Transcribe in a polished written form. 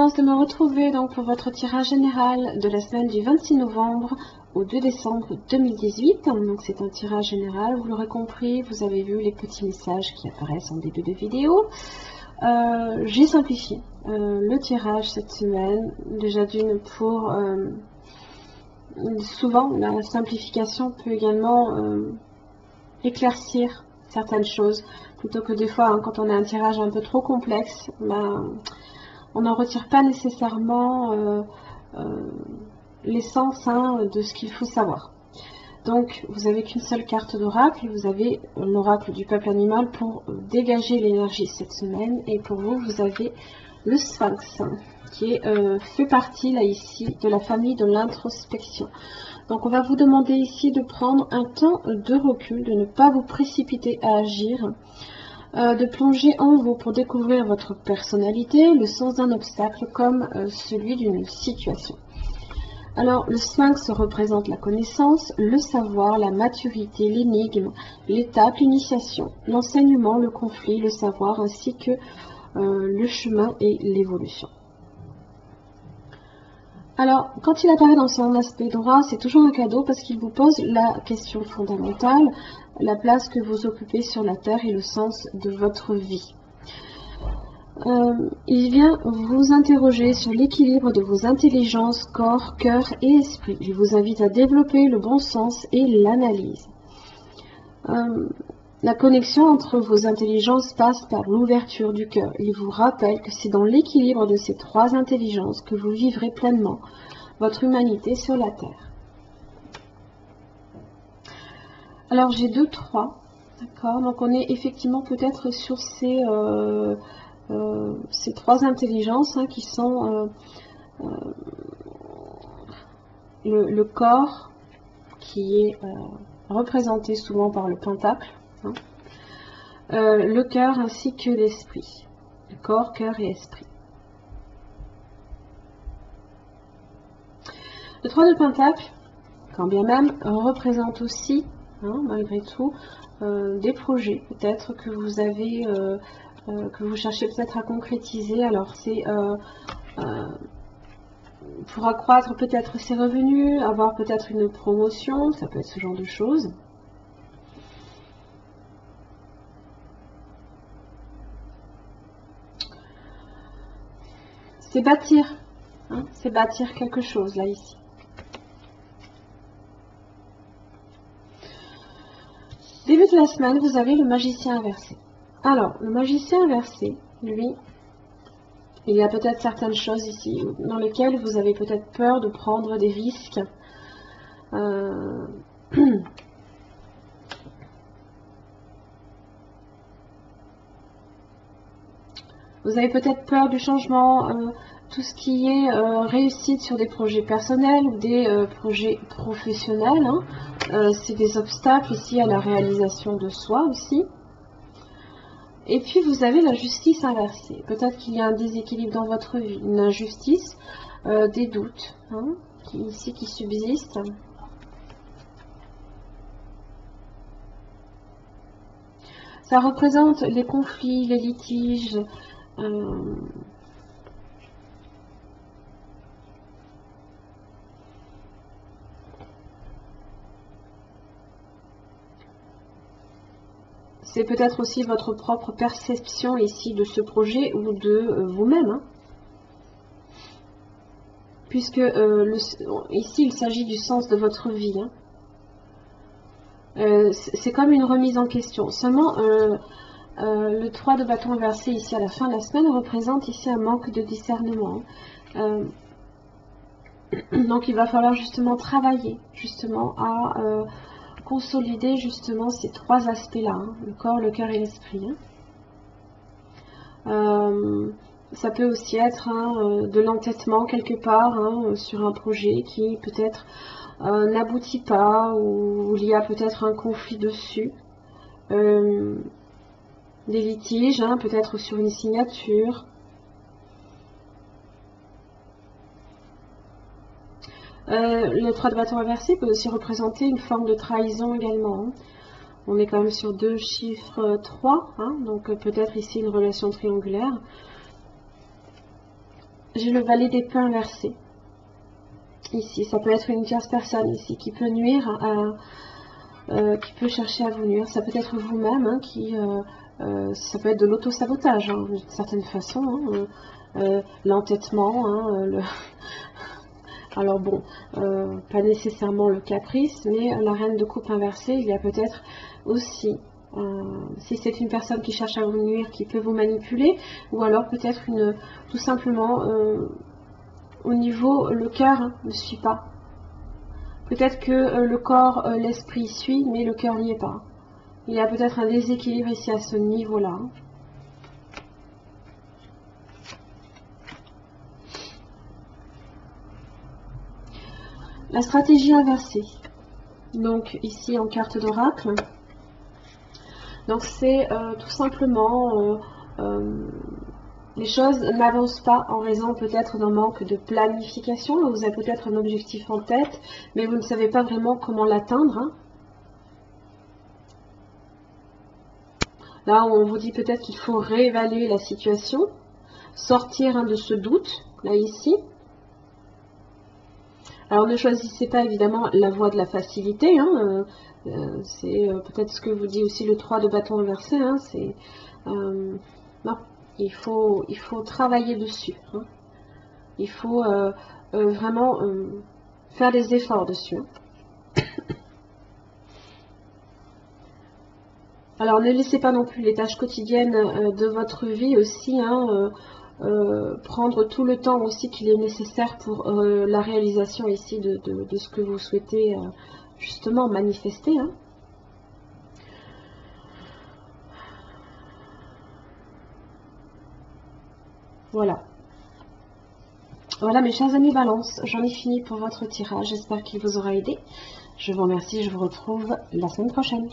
chance de me retrouver donc pour votre tirage général de la semaine du 26 novembre au 2 décembre 2018. Donc c'est un tirage général, vous l'aurez compris, vous avez vu les petits messages qui apparaissent en début de vidéo. J'ai simplifié le tirage cette semaine, déjà d'une pour... souvent la simplification peut également éclaircir certaines choses, plutôt que des fois hein, quand on a un tirage un peu trop complexe, on n'en retire pas nécessairement l'essence de ce qu'il faut savoir. Donc vous avez qu'une seule carte d'oracle, vous avez l'oracle du peuple animal pour dégager l'énergie cette semaine, et pour vous, vous avez le Sphinx qui fait partie là ici de la famille de l'introspection. Donc on va vous demander ici de prendre un temps de recul, de ne pas vous précipiter à agir, de plonger en vous pour découvrir votre personnalité, le sens d'un obstacle comme celui d'une situation. Alors le Sphinx représente la connaissance, le savoir, la maturité, l'énigme, l'étape, l'initiation, l'enseignement, le conflit, le savoir ainsi que le chemin et l'évolution. Alors, quand il apparaît dans son aspect droit, c'est toujours un cadeau parce qu'il vous pose la question fondamentale, la place que vous occupez sur la Terre et le sens de votre vie. Il vient vous interroger sur l'équilibre de vos intelligences, corps, cœur et esprit. Il vous invite à développer le bon sens et l'analyse. La connexion entre vos intelligences passe par l'ouverture du cœur. Il vous rappelle que c'est dans l'équilibre de ces trois intelligences que vous vivrez pleinement votre humanité sur la Terre. Alors j'ai 2, 3, d'accord. Donc on est effectivement peut-être sur ces trois intelligences qui sont le corps qui est représenté souvent par le pentacle. Le cœur ainsi que l'esprit. Le corps, cœur et esprit. Le 3 de pentacle, quand bien même, représente aussi, malgré tout, des projets peut-être que vous avez, que vous cherchez peut-être à concrétiser. Alors c'est pour accroître peut-être ses revenus, avoir peut-être une promotion, ça peut être ce genre de choses. C'est bâtir, c'est bâtir quelque chose là ici. Début de la semaine, vous avez le magicien inversé. Alors, le magicien inversé, lui, il y a peut-être certaines choses ici dans lesquelles vous avez peut-être peur de prendre des risques. Vous avez peut-être peur du changement, tout ce qui est réussite sur des projets personnels ou des projets professionnels. C'est des obstacles ici à la réalisation de soi aussi. Et puis vous avez la justice inversée. Peut-être qu'il y a un déséquilibre dans votre vie, une injustice, des doutes qui subsistent. Ça représente les conflits, les litiges. C'est peut-être aussi votre propre perception ici de ce projet ou de vous-même. Puisque ici il s'agit du sens de votre vie. C'est comme une remise en question. Seulement, le 3 de bâton inversé ici à la fin de la semaine représente ici un manque de discernement. Donc il va falloir justement travailler justement à consolider justement ces trois aspects-là, le corps, le cœur et l'esprit. Ça peut aussi être de l'entêtement quelque part sur un projet qui peut-être n'aboutit pas, ou il y a peut-être un conflit dessus. Des litiges, peut-être sur une signature. Le 3 de bâton inversé peut aussi représenter une forme de trahison également. On est quand même sur 2 chiffres 3, donc peut-être ici une relation triangulaire. j'ai le valet d'épée inversé. Ici, ça peut être une tierce personne ici qui peut nuire, qui peut chercher à vous nuire. Ça peut être vous-même, hein, ça peut être de l'auto-sabotage, hein, d'une certaine façon. Hein, l'entêtement, hein, alors bon, pas nécessairement le caprice, mais la reine de coupe inversée, il y a peut-être aussi, si c'est une personne qui cherche à vous nuire, qui peut vous manipuler, ou alors peut-être tout simplement, au niveau, le cœur ne suit pas. Peut-être que le corps, l'esprit suit, mais le cœur n'y est pas. Il y a peut-être un déséquilibre ici à ce niveau-là. La stratégie inversée. Donc ici en carte d'oracle. Donc c'est tout simplement les choses n'avancent pas en raison peut-être d'un manque de planification. Vous avez peut-être un objectif en tête, mais vous ne savez pas vraiment comment l'atteindre. Hein. Là, on vous dit peut-être qu'il faut réévaluer la situation, sortir de ce doute, là ici. Alors ne choisissez pas évidemment la voie de la facilité, hein, c'est peut-être ce que vous dit aussi le 3 de bâton inversé, hein, c'est non, il faut travailler dessus, hein. Il faut vraiment faire des efforts dessus. Hein. Alors ne laissez pas non plus les tâches quotidiennes de votre vie aussi, hein, prendre tout le temps aussi qu'il est nécessaire pour la réalisation ici de ce que vous souhaitez justement manifester. Hein. Voilà. Voilà mes chers amis Balance, j'en ai fini pour votre tirage, j'espère qu'il vous aura aidé. Je vous remercie, je vous retrouve la semaine prochaine.